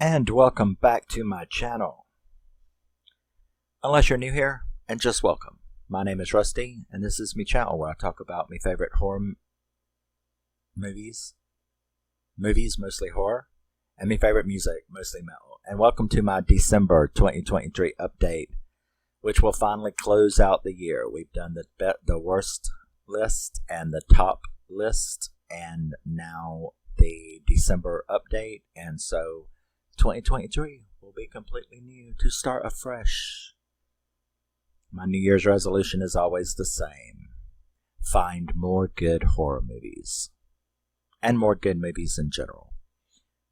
And welcome back to my channel. Unless you're new here, and just welcome. My name is Rusty, and this is my channel where I talk about my favorite horror movies, mostly horror, and my favorite music, mostly metal. And welcome to my December 2023 update, which will finally close out the year. We've done the worst list and the top list, and now the December update, and so 2023 will be completely new to start afresh. My New Year's resolution is always the same. Find more good horror movies. And more good movies in general.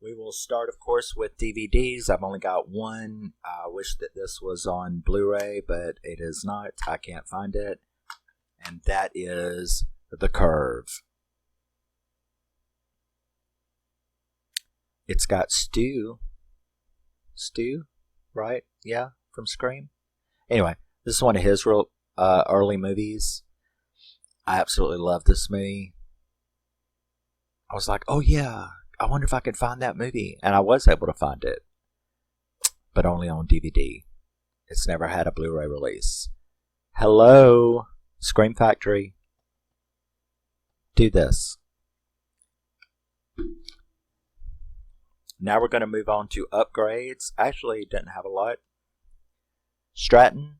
We will start, of course, with DVDs. I've only got one. I wish that this was on Blu-ray, but it is not. I can't find it. And that is The Curve. It's got Stu, right? Yeah, from Scream. Anyway, this is one of his real early movies. I absolutely love this movie. I was like, oh yeah, I wonder if I could find that movie. And I was able to find it, but only on DVD. It's never had a Blu-ray release. Hello, Scream Factory. Do this. Now we're going to move on to upgrades. Actually, didn't have a lot. Stratton.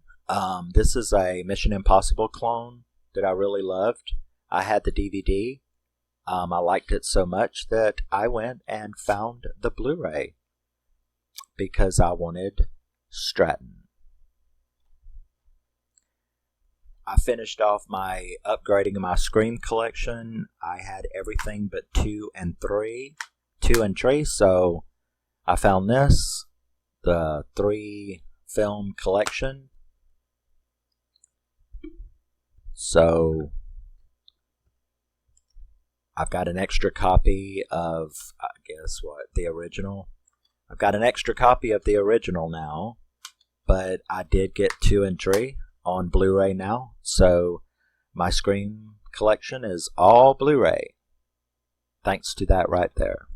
This is a Mission Impossible clone that I really loved. I had the DVD. I liked it so much that I went and found the Blu-ray because I wanted Stratton. I finished off my upgrading of my Scream collection. I had everything but 2 and 3. 2 and 3, so I found this, the 3 film collection. So I've got an extra copy of, I guess what, the original. I've got an extra copy of the original now, but I did get 2 and 3 on Blu-ray now, so my Scream collection is all Blu-ray. Thanks to that right there.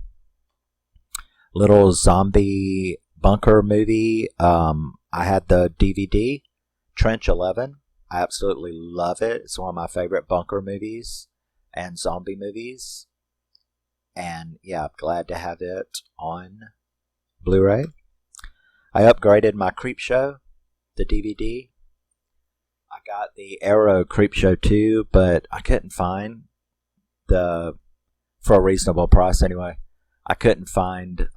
Little zombie bunker movie. I had the DVD, Trench 11. I absolutely love it. It's one of my favorite bunker movies and zombie movies. And yeah, I'm glad to have it on Blu-ray. I upgraded my Creepshow, the DVD. I got the Arrow Creepshow 2, but I couldn't find for a reasonable price anyway. I couldn't find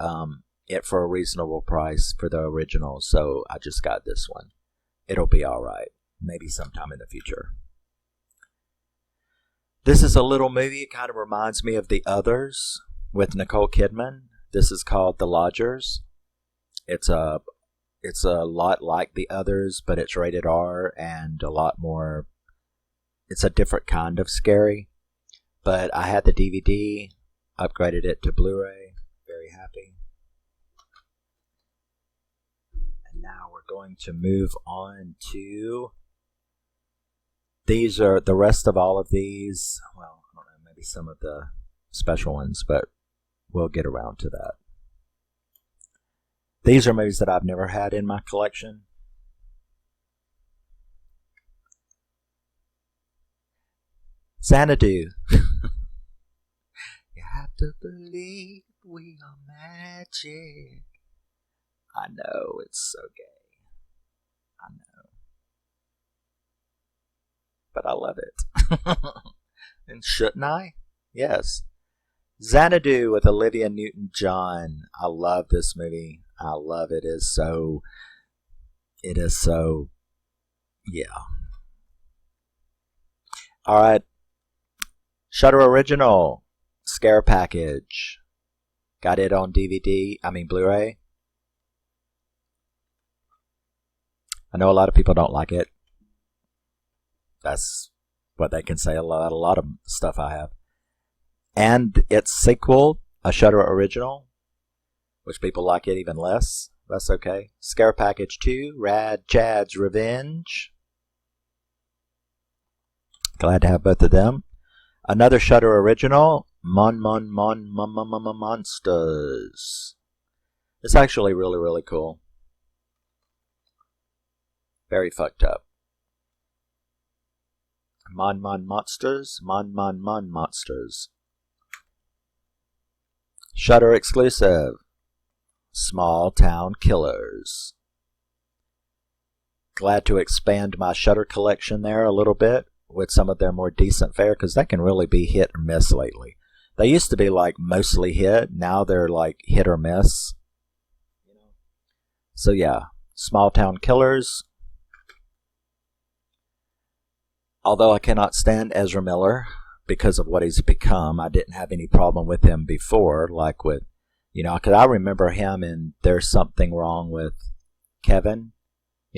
it for a reasonable price for the original, so I just got this one. It'll be alright. Maybe sometime in the future. This is a little movie. It kind of reminds me of The Others with Nicole Kidman. This is called The Lodgers. It's a lot like The Others, but it's rated R and a lot more. It's a different kind of scary. But I had the DVD. Upgraded it to Blu-ray. Very happy. And now we're going to move on to... These are the rest of all of these. Well, I don't know, maybe some of the special ones, but we'll get around to that. These are movies that I've never had in my collection. Xanadu. Have to believe we are magic. I know, it's so gay. I know. But I love it. And shouldn't I? Yes. Xanadu with Olivia Newton-John. I love this movie. I love it. It is so, yeah. Alright. Shudder Original. Scare Package. Got it on Blu-ray. I know a lot of people don't like it. That's what they can say a lot of stuff I have. And its sequel, a Shudder Original, which people like it even less. That's okay. Scare Package 2, Rad Chad's Revenge. Glad to have both of them. Another Shudder Original, Monsters. It's actually really, really cool. Very fucked up. Mon Monsters. Mon Monsters. Shudder exclusive. Small Town Killers. Glad to expand my Shudder collection there a little bit with some of their more decent fare, because they can really be hit or miss lately. They used to be like mostly hit. Now they're like hit or miss. So yeah, Small Town Killers. Although I cannot stand Ezra Miller because of what he's become, I didn't have any problem with him before, like with, because I remember him in There's Something Wrong with Kevin.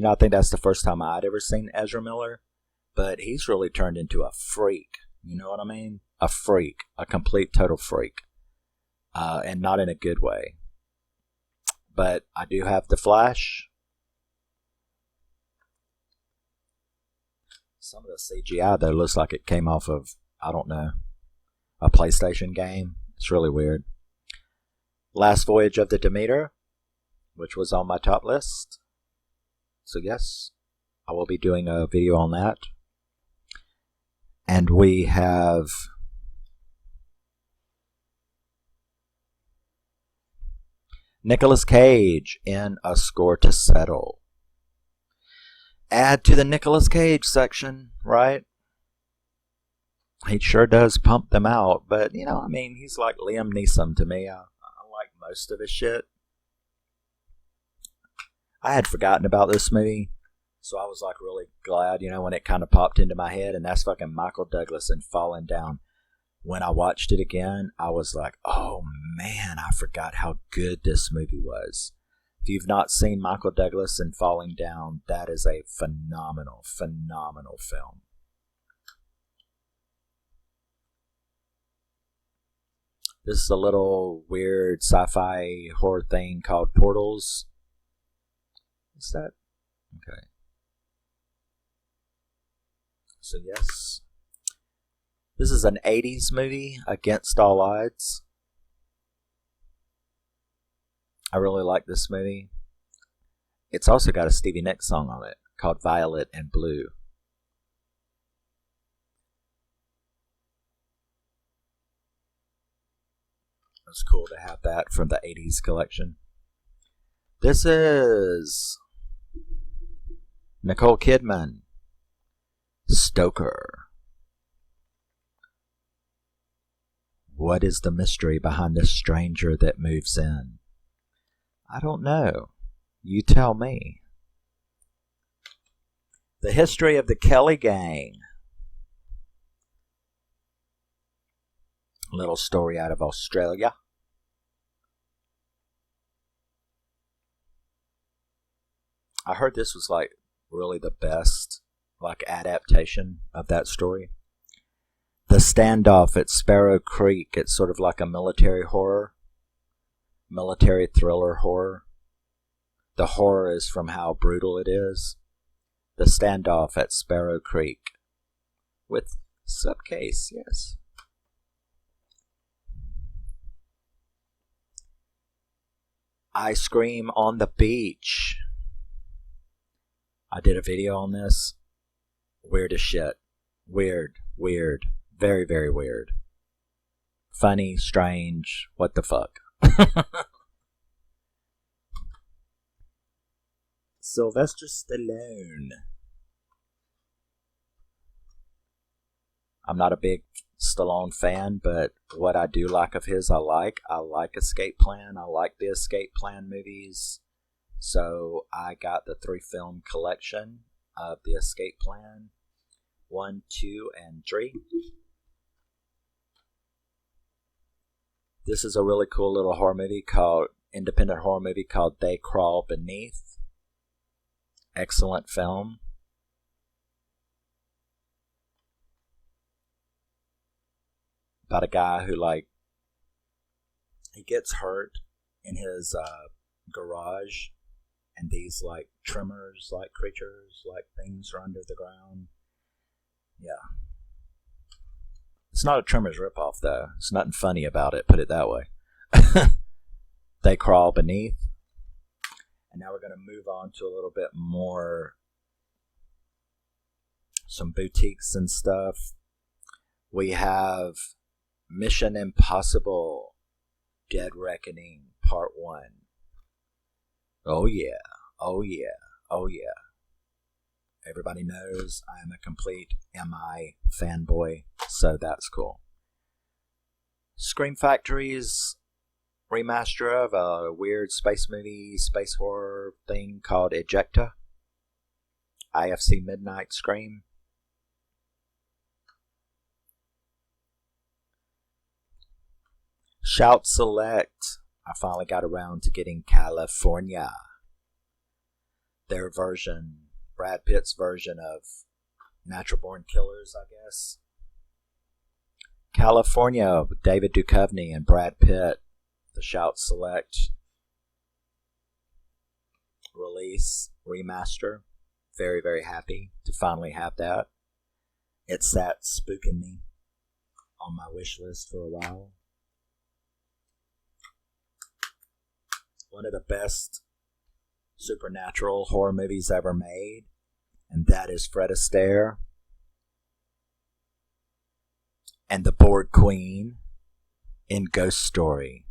I think that's the first time I'd ever seen Ezra Miller, but he's really turned into a freak. You know what I mean? A freak, a complete total freak, and not in a good way. But I do have The Flash. Some of the CGI, though, looks like it came off of, I don't know, a PlayStation game. It's really weird. Last Voyage of the Demeter, which was on my top list. So yes, I will be doing a video on that. And we have Nicolas Cage in A Score to Settle. Add to the Nicolas Cage section, right? He sure does pump them out, but he's like Liam Neeson to me. I like most of his shit. I had forgotten about this movie, so I was like really glad, when it kind of popped into my head, and that's fucking Michael Douglas in Falling Down. When I watched it again, I was like, oh man, I forgot how good this movie was. If you've not seen Michael Douglas in Falling Down, that is a phenomenal, phenomenal film. This is a little weird sci-fi horror thing called Portals. What's that? Okay. So yes. This is an 80s movie, Against All Odds. I really like this movie. It's also got a Stevie Nicks song on it called Violet and Blue. It's cool to have that from the 80s collection. This is Nicole Kidman, Stoker. What is the mystery behind the stranger that moves in? I don't know. You tell me. The history of the Kelly Gang. Little story out of Australia. I heard this was like really the best adaptation of that story. The Standoff at Sparrow Creek. It's sort of like a military horror. Military thriller horror. The horror is from how brutal it is. The Standoff at Sparrow Creek. With slipcase, yes. Ice Cream on the Beach. I did a video on this. Weird as shit. Weird. Very, very weird. Funny, strange, what the fuck. Sylvester Stallone. I'm not a big Stallone fan, but what I do like of his, I like. I like Escape Plan. I like the Escape Plan movies. So I got the 3-film collection of the Escape Plan. 1, 2, and 3. This is a really cool little horror movie independent horror movie called They Crawl Beneath. Excellent film. About a guy who he gets hurt in his garage, and these tremors, creatures, things are under the ground. Yeah. It's not a Tremors ripoff, though. It's nothing funny about it, put it that way. They Crawl Beneath. And now we're going to move on to a little bit more, some boutiques and stuff. We have Mission Impossible Dead Reckoning Part 1. Oh yeah, oh yeah, oh yeah. Everybody knows I am a complete MI fanboy, so that's cool. Scream Factory's remaster of a weird space movie, space horror thing called Ejecta. IFC Midnight Scream. Shout Select. I finally got around to getting California. Their version, Brad Pitt's version of Natural Born Killers, I guess. California with David Duchovny and Brad Pitt. The Shout Select release, remaster. Very, very happy to finally have that. It sat spooking me on my wish list for a while. One of the best supernatural horror movies ever made, and that is Fred Astaire and the Board Queen in Ghost Story.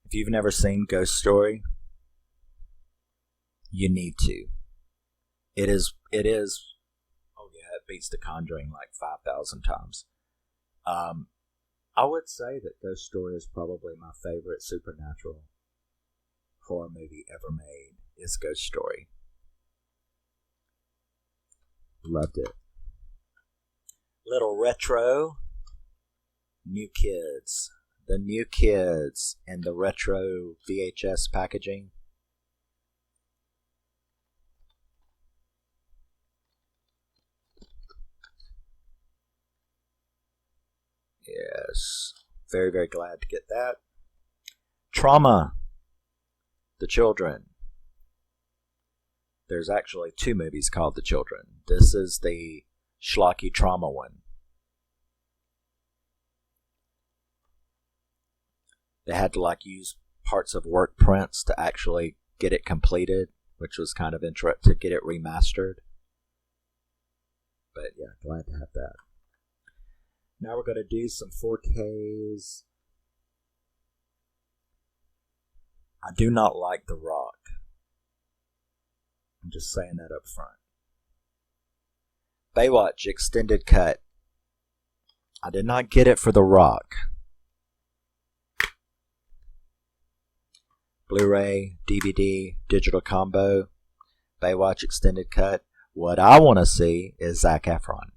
If you've never seen Ghost Story, you need to. It is, oh yeah, it beats The Conjuring like 5,000 times. I would say that Ghost Story is probably my favorite supernatural horror movie ever made, is Ghost Story. Loved it. Little retro, New Kids. The New Kids and the retro VHS packaging. Yes. Very, very glad to get that. Trauma. The Children. There's actually 2 movies called The Children. This is the schlocky trauma one. They had to use parts of work prints to actually get it completed, which was kind of interesting to get it remastered. But yeah, glad to have that. Now we're going to do some 4Ks. I do not like The Rock. I'm just saying that up front. Baywatch Extended Cut. I did not get it for The Rock. Blu-ray, DVD, digital combo, Baywatch Extended Cut. What I want to see is Zac Efron.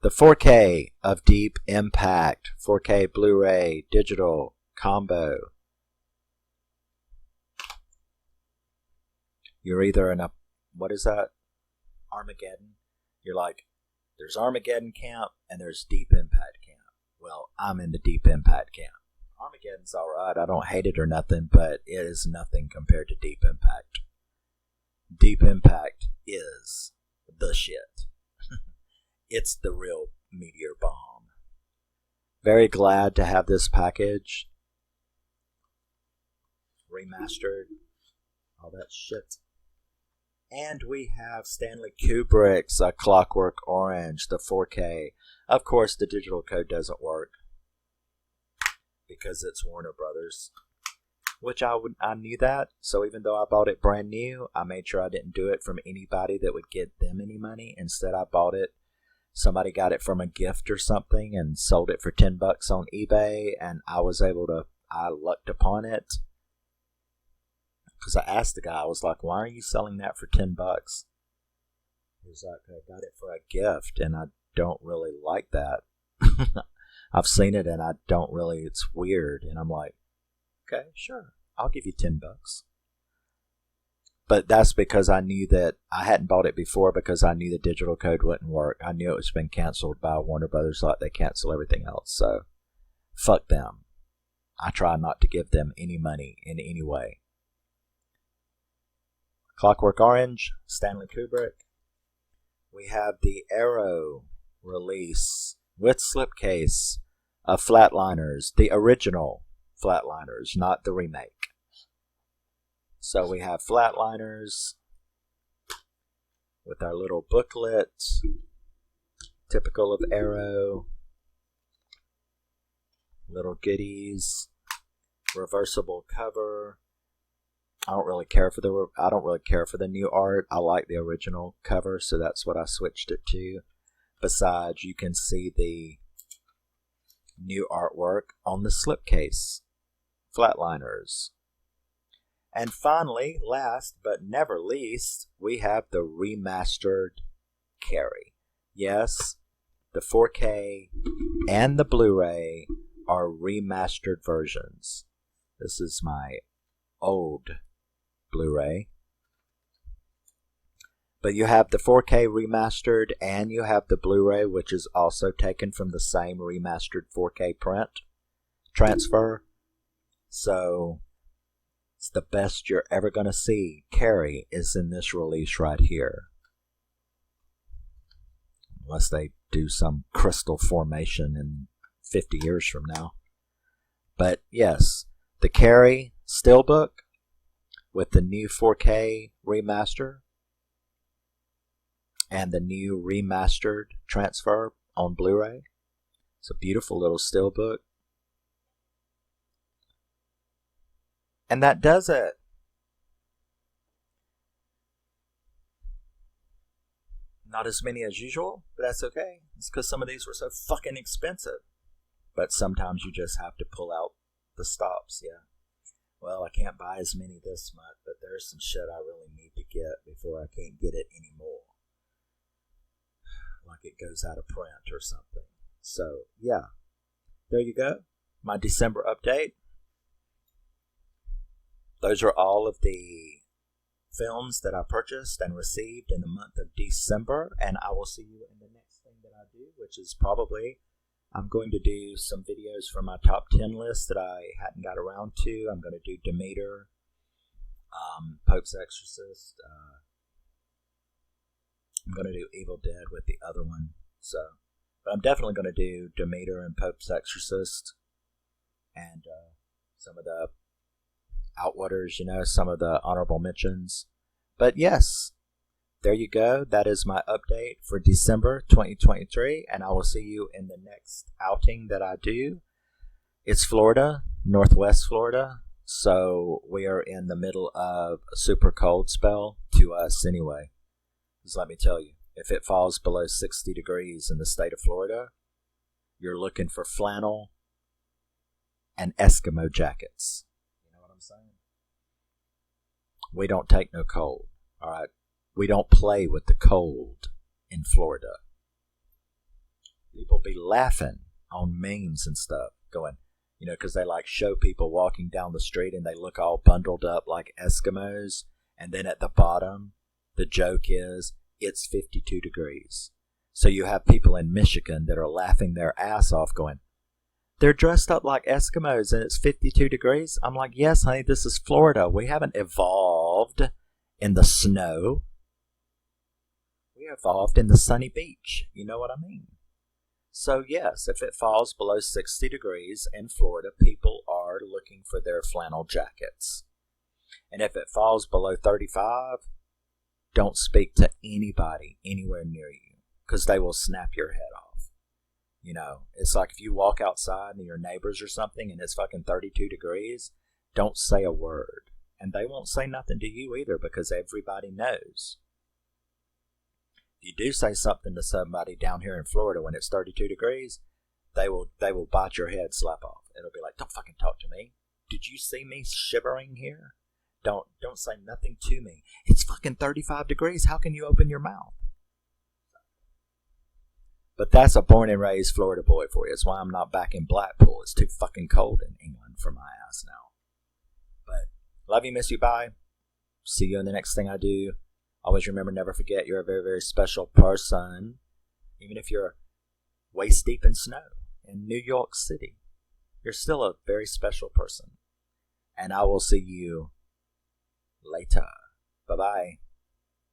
The 4K of Deep Impact, 4K Blu-ray, digital combo. You're either in a, what is that? Armageddon. You're like, there's Armageddon camp and there's Deep Impact camp. Well, I'm in the Deep Impact camp. Armageddon's alright. I don't hate it or nothing, but it is nothing compared to Deep Impact. Deep Impact is the shit. It's the real meteor bomb. Very glad to have this package. Remastered. All that shit. And we have Stanley Kubrick's A Clockwork Orange, the 4K. Of course, the digital code doesn't work because it's Warner Brothers, which I knew that. So even though I bought it brand new, I made sure I didn't do it from anybody that would get them any money. Instead, I bought it. Somebody got it from a gift or something and sold it for $10 on eBay, and I lucked upon it. Because I asked the guy, I was like, why are you selling that for $10? He was like, I got it for a gift, and I don't really like that. I've seen it, and I don't really, it's weird. And I'm like, okay, sure, I'll give you $10. But that's because I knew that I hadn't bought it before because I knew the digital code wouldn't work. I knew it was been canceled by Warner Brothers like they cancel everything else. So, fuck them. I try not to give them any money in any way. Clockwork Orange, Stanley Kubrick. we have the Arrow release with slipcase of Flatliners, the original Flatliners, not the remake. So we have Flatliners with our little booklet, typical of Arrow, little goodies, reversible cover. I don't really care for the new art. I like the original cover, so that's what I switched it to. Besides, you can see the new artwork on the slipcase. Flatliners. And finally, last but never least, we have the remastered Carrie. Yes, the 4K and the Blu-ray are remastered versions. This is my old Blu-ray. But you have the 4K remastered and you have the Blu-ray, which is also taken from the same remastered 4K print transfer. So it's the best you're ever going to see. Carrie is in this release right here. Unless they do some crystal formation in 50 years from now. But yes, the Carrie Steelbook with the new 4K remaster and the new remastered transfer on Blu-ray. It's a beautiful little steelbook. And that does it. Not as many as usual, but that's okay. It's because some of these were so fucking expensive. But sometimes you just have to pull out the stops, yeah. Well, I can't buy as many this month, but there's some shit I really need to get before I can't get it anymore. Like it goes out of print or something. So, yeah. There you go. My December update. Those are all of the films that I purchased and received in the month of December. And I will see you in the next thing that I do, which is probably... I'm going to do some videos from my top 10 list that I hadn't got around to. I'm going to do Demeter, Pope's Exorcist. I'm going to do Evil Dead with the other one. But I'm definitely going to do Demeter and Pope's Exorcist. And some of the Outwaters, some of the honorable mentions. But yes. There you go. That is my update for December 2023, and I will see you in the next outing that I do. It's Florida, Northwest Florida, so we are in the middle of a super cold spell to us anyway. Just let me tell you, if it falls below 60 degrees in the state of Florida, you're looking for flannel and Eskimo jackets. You know what I'm saying? We don't take no cold, all right? We don't play with the cold in Florida. People be laughing on memes and stuff, going, because they show people walking down the street and they look all bundled up like Eskimos. And then at the bottom, the joke is, it's 52 degrees. So you have people in Michigan that are laughing their ass off going, they're dressed up like Eskimos and it's 52 degrees. I'm like, yes, honey, this is Florida. We haven't evolved in the snow. We evolved in the sunny beach. You know what I mean? So yes, if it falls below 60 degrees in Florida, people are looking for their flannel jackets. And if it falls below 35, don't speak to anybody anywhere near you because they will snap your head off. It's like if you walk outside and your neighbors or something and it's fucking 32 degrees, don't say a word. And they won't say nothing to you either because everybody knows. If you do say something to somebody down here in Florida when it's 32 degrees, they will bite your head slap off. It'll be like, don't fucking talk to me. Did you see me shivering here? Don't say nothing to me. It's fucking 35 degrees. How can you open your mouth? But that's a born and raised Florida boy for you. It's why I'm not back in Blackpool. It's too fucking cold in England for my ass now. But love you, miss you, bye. See you in the next thing I do. Always remember, never forget, you're a very, very special person. Even if you're waist deep in snow in New York City, you're still a very special person. And I will see you later. Bye-bye.